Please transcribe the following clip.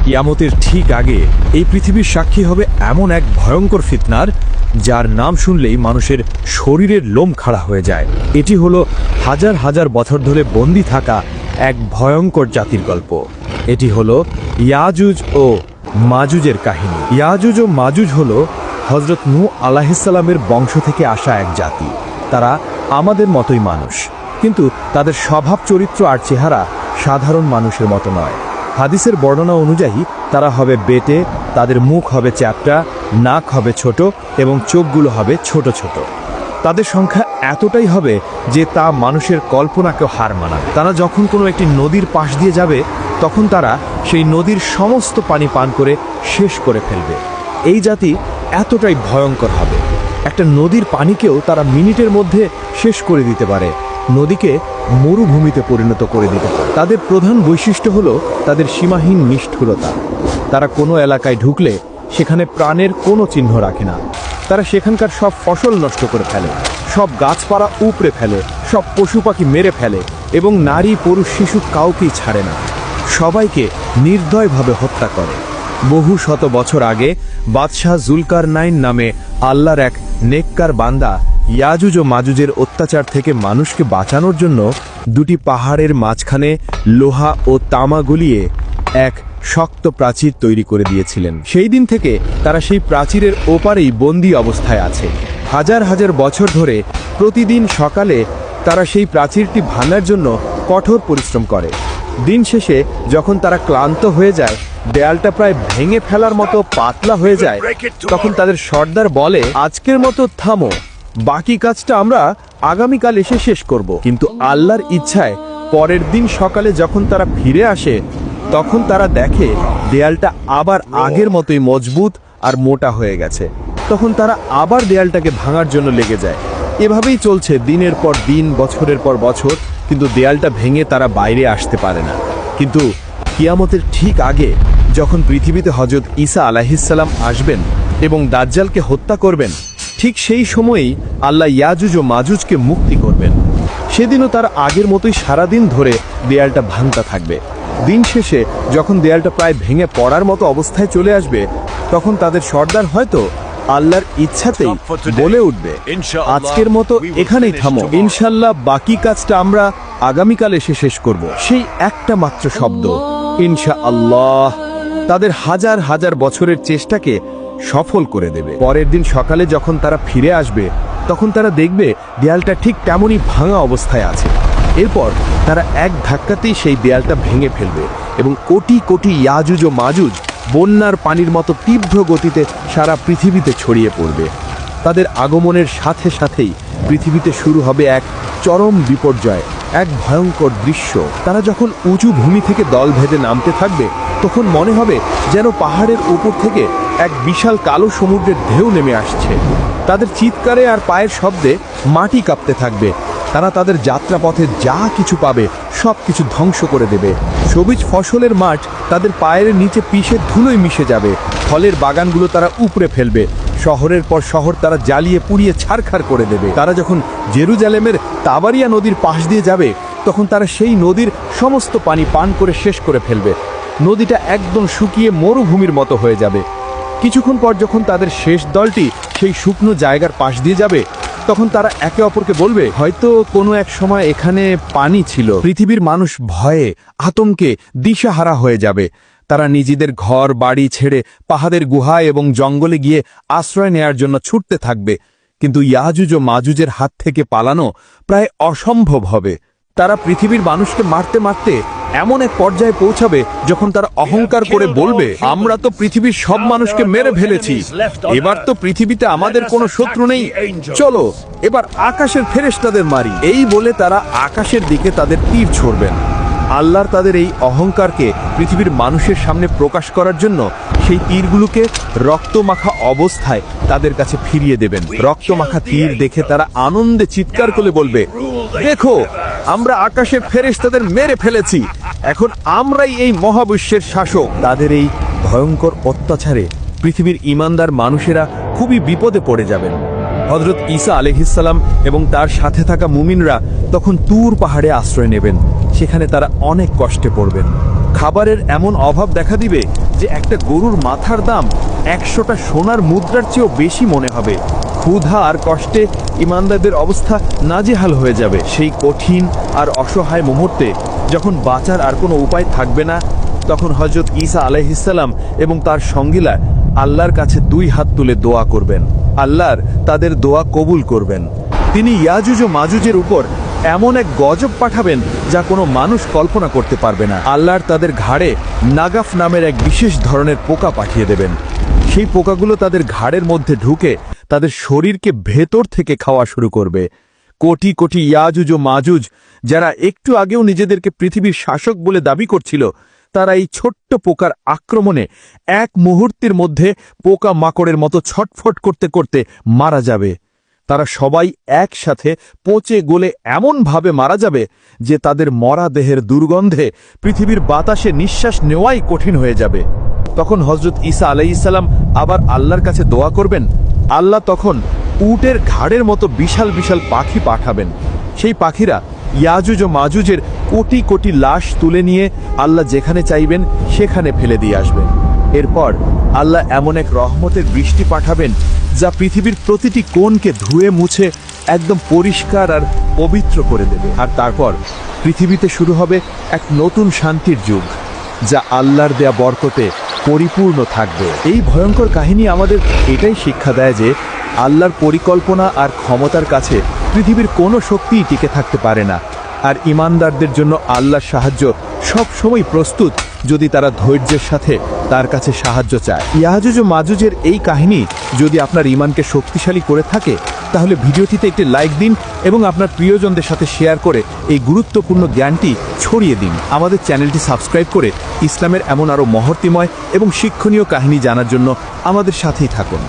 কিয়ামতের ঠিক আগে এই পৃথিবীর সাক্ষী হবে এমন এক ভয়ঙ্কর ফিতনার, যার নাম শুনলেই মানুষের শরীরের লোম খাড়া হয়ে যায়। এটি হলো হাজার হাজার বছর ধরে বন্দী থাকা এক ভয়ঙ্কর জাতির গল্প। এটি হলো ইয়াজুজ ও মাজুজের কাহিনী। ইয়াজুজ ও মাজুজ হলো হযরত নূহ আলাইহিসসালামের বংশ থেকে আসা এক জাতি। তারা আমাদের মতোই মানুষ, কিন্তু তাদের স্বভাব চরিত্র আর চেহারা সাধারণ মানুষের মতো নয়। হাদিসের বর্ণনা অনুযায়ী তারা হবে বেটে, তাদের মুখ হবে চ্যাপ্টা, নাক হবে ছোট এবং চোখগুলো হবে ছোট ছোট। তাদের সংখ্যা এতটাই হবে যে তা মানুষের কল্পনাকেও হার মানাবে। তারা যখন কোনো একটি নদীর পাশ দিয়ে যাবে, তখন তারা সেই নদীর সমস্ত পানি পান করে শেষ করে ফেলবে। এই জাতি এতটাই ভয়ঙ্কর হবে, একটা নদীর পানিকেও তারা মিনিটের মধ্যে শেষ করে দিতে পারে, নদীকে মরুভূমিতে পরিণত করে দিতে পারে। তাদের প্রধান বৈশিষ্ট্য হলো তাদের সীমাহীন নিষ্ঠুরতা। তারা কোনো এলাকায় ঢুকলে সেখানে প্রাণের কোনো চিহ্ন রাখে না। তারা সেখানকার সব ফসল নষ্ট করে ফেলে, সব গাছপালা উপড়ে ফেলে, সব পশু পাখি মেরে ফেলে এবং নারী পুরুষ শিশু কাউকেই ছাড়ে না। সবাইকে নির্দয়ভাবে হত্যা করে। বহু শত বছর আগে বাদশাহ জুলকারনাইন নামে আল্লাহর এক নেককার বান্দা ইয়াজুজ ও মাজুজের অত্যাচার থেকে মানুষকে বাঁচানোর জন্য দুটি পাহাড়ের মাঝখানে লোহা ও তামা গলিয়ে এক শক্ত প্রাচীর তৈরি করে দিয়েছিলেন। সেই দিন থেকে তারা সেই প্রাচীরের ওপারেই বন্দী অবস্থায় আছে। হাজার হাজার বছর ধরে প্রতিদিন সকালে তারা সেই প্রাচীরটি ভাঙার জন্য কঠোর পরিশ্রম করে। দিন শেষে যখন তারা ক্লান্ত হয়ে যায়, দেয়ালটা প্রায় ভেঙে ফেলার মতো পাতলা হয়ে যায়, তখন তাদের সর্দার বলে, আজকের মতো থামো, বাকি কাজটা আমরা আগামীকাল এসে শেষ করব। কিন্তু আল্লাহর ইচ্ছায় পরের দিন সকালে যখন তারা ফিরে আসে, তখন তারা দেখে দেয়ালটা আবার আগের মতোই মজবুত আর মোটা হয়ে গেছে। তখন তারা আবার দেয়ালটাকে ভাঙার জন্য লেগে যায়। এভাবেই চলছে দিনের পর দিন, বছরের পর বছর, কিন্তু দেয়ালটা ভেঙে তারা বাইরে আসতে পারে না। কিন্তু কিয়ামতের ঠিক আগে যখন পৃথিবীতে হযরত ঈসা আলাইহিসসালাম আসবেন এবং দাজ্জালকে হত্যা করবেন, ঠিক সেই সময়েই আল্লাহ ইয়াজুজ ও মাজুজকে মুক্তি করবেন। সেদিনও তার আগের মতোই সারাদিন ধরে দেয়ালটা ভাঙতে থাকবে। দিন শেষে যখন দেয়ালটা প্রায় ভেঙে পড়ার মতো অবস্থায় চলে আসবে, তখন তাদের সর্দার হয়তো আল্লাহর ইচ্ছাতেই বলে উঠবে, আজকের মতো এখানেই থামো, ইনশাল্লাহ বাকি কাজটা আমরা আগামীকাল এসে শেষ করব। সেই একটা মাত্র শব্দ ইনশাআল্লাহ তাদের হাজার হাজার বছরের চেষ্টাকে সফল করে দেবে। পরের দিন সকালে যখন তারা ফিরে আসবে, তখন তারা দেখবে দেয়ালটা ঠিক তেমনই ভাঙা অবস্থায় আছে। এরপর তারা এক ধাক্কাতেই সেই দেয়ালটা ভেঙে ফেলবে এবং কোটি কোটি ইয়াজুজ ও মাজুজ বন্যার পানির মতো তীব্র গতিতে সারা পৃথিবীতে ছড়িয়ে পড়বে। তাদের আগমনের সাথে সাথেই পৃথিবীতে শুরু হবে এক চরম বিপর্যয়, এক ভয়ঙ্কর দৃশ্য। তারা যখন উঁচু ভূমি থেকে দল ভেদে নামতে থাকবে, তখন মনে হবে যেন পাহাড়ের উপর থেকে এক বিশাল কালো সমুদ্রের ঢেউ নেমে আসছে। তাদের চিৎকারে আর পায়ের শব্দে মাটি কাঁপতে থাকবে। তারা তাদের যাত্রাপথে যা কিছু পাবে সব কিছু ধ্বংস করে দেবে। সবুজ ফসলের মাঠ তাদের পায়ের নিচে পিষে ধুলোয় মিশে যাবে। ফলের বাগানগুলো তারা উপড়ে ফেলবে। শহরের পর শহর তারা জ্বালিয়ে পুড়িয়ে ছারখাড় করে দেবে। তারা যখন জেরুজালেমের তাবারিয়া নদীর পাশ দিয়ে যাবে, তখন তারা সেই নদীর সমস্ত পানি পান করে শেষ করে ফেলবে। নদীটা একদম শুকিয়ে মরুভূমির মতো হয়ে যাবে। কিছুক্ষণ পর যখন তাদের শেষ দলটি সেই শুকনো জায়গার পাশ দিয়ে যাবে, তখন তারা একে অপরকে বলবে, হয়তো কোনো এক সময় এখানে পানি ছিল। পৃথিবীর মানুষ ভয়ে আতঙ্কে দিশাহারা হয়ে যাবে। তারা নিজেদের ঘর বাড়ি ছেড়ে পাহাড়ের গুহায় এবং জঙ্গলে গিয়ে আশ্রয় নেয়ার জন্য ছুটতে থাকবে। কিন্তু ইয়াজুজ ও মাজুজের হাত থেকে পালানো প্রায় অসম্ভব হবে। তারা পৃথিবীর মানুষকে মারতে মারতে এমন এক পর্যায়ে পৌঁছাবে যখন তারা অহংকার করে বলবে, আমরা তো পৃথিবীর সব মানুষকে মেরে ফেলেছি, এবার তো পৃথিবীতে আমাদের কোনো শত্রু নেই, চলো এবার আকাশের ফেরেশতাদের মারি। এই বলে তারা আকাশের দিকে তাদের তীর ছুড়বেন। আল্লাহর তাদের এই অহংকারকে পৃথিবীর মানুষের সামনে প্রকাশ করার জন্য সেই তীরগুলোকে রক্তমাখা অবস্থায় তাদের কাছে ফিরিয়ে দেবেন। রক্তমাখা তীর দেখে তারা আনন্দে চিৎকার করে বলবে, দেখো আমরা আকাশের ফেরেশতাদের মেরে ফেলেছি, এখন আমরাই এই মহাবিশ্বের শাসক। তাদের এই ভয়ঙ্কর অত্যাচারে পৃথিবীর ঈমানদার মানুষেরা খুবই বিপদে পড়ে যাবেন। হযরত ঈসা আলাইহিসসালাম এবং তার সাথে থাকা মুমিনরা তখন তুর পাহাড়ে আশ্রয় নেবেন। সেখানে তারা অনেক কষ্টে পড়বেন। খাবারের এমন অভাব দেখা দিবে যে একটা গরুর মাথার দাম 100টা সোনার মুদ্রার চেয়েও বেশি মনে হবে। ক্ষুধা আর কষ্টে ইমানদারদের অবস্থা নাজেহাল হয়ে যাবে। সেই কঠিন আর অসহায় মুহূর্তে যখন বাঁচার আর কোনো উপায় থাকবে না, তখন হযরত ঈসা আলাইহিসসালাম এবং তার সঙ্গীরা আল্লাহর কাছে 2 হাত তুলে দোয়া করবেন। আল্লাহর তাদের দোয়া কবুল করবেন। তিনি ইয়াজুজ ও মাজুজের উপর এমন এক গজব পাঠাবেন যা কোনো মানুষ কল্পনা করতে পারবে না। আল্লাহর তাদের ঘাড়ে নাগাফ নামের এক বিশেষ ধরনের পোকা পাঠিয়ে দেবেন। সেই পোকাগুলো তাদের ঘাড়ের মধ্যে ঢুকে তাদের শরীরকে ভেতর থেকে খাওয়া শুরু করবে। কোটি কোটি ইয়াজুজ ও মাজুজ, যারা একটু আগেও নিজেদেরকে পৃথিবীর শাসক বলে দাবি করছিল, তারা এই ছোট্ট পোকার আক্রমণে এক মুহূর্তের মধ্যে পোকা মাকড়ের মতো ছটফট করতে করতে মারা যাবে। তারা সবাই একসাথে পচে গলে এমনভাবে মারা যাবে যে তাদের মরা দেহের দুর্গন্ধে পৃথিবীর বাতাসে নিঃশ্বাস নেওয়াই কঠিন হয়ে যাবে। তখন হযরত ঈসা আলাইহিসসালাম আবার আল্লাহর কাছে দোয়া করবেন। আল্লাহ তখন উটের ঘাড়ের মতো বিশাল বিশাল পাখি পাঠাবেন। সেই পাখিরা ইয়াজুজ ও মাজুজের কোটি কোটি লাশ তুলে নিয়ে আল্লাহ যেখানে চাইবেন সেখানে ফেলে দিয়ে আসবেন। এরপর আল্লাহ এমন এক রহমতের বৃষ্টি পাঠাবেন যা পৃথিবীর প্রতিটি কোণকে ধুয়ে মুছে একদম পরিষ্কার আর পবিত্র করে দেবে। আর তারপর পৃথিবীতে শুরু হবে এক নতুন শান্তির যুগ, যা আল্লাহর দেয়া বরকতে পরিপূর্ণ থাকবে। এই ভয়ঙ্কর কাহিনী আমাদের এটাই শিক্ষা দেয় যে আল্লাহর পরিকল্পনা আর ক্ষমতার কাছে পৃথিবীর কোনো শক্তিই টিকে থাকতে পারে না। আর ঈমানদারদের জন্য আল্লাহর সাহায্য সব সময় প্রস্তুত, যদি তারা ধৈর্যের সাথে তার কাছে সাহায্য চায়। ইয়াজুজ ও মাজুজের এই কাহিনী যদি আপনার ঈমানকে শক্তিশালী করে থাকে, তাহলে ভিডিওটিতে একটি লাইক দিন এবং আপনার প্রিয়জনদের সাথে শেয়ার করে এই গুরুত্বপূর্ণ জ্ঞানটি ছড়িয়ে দিন। আমাদের চ্যানেলটি সাবস্ক্রাইব করে ইসলামের এমন আরও মহর্তিময় এবং শিক্ষণীয় কাহিনী জানার জন্য আমাদের সাথেই থাকুন।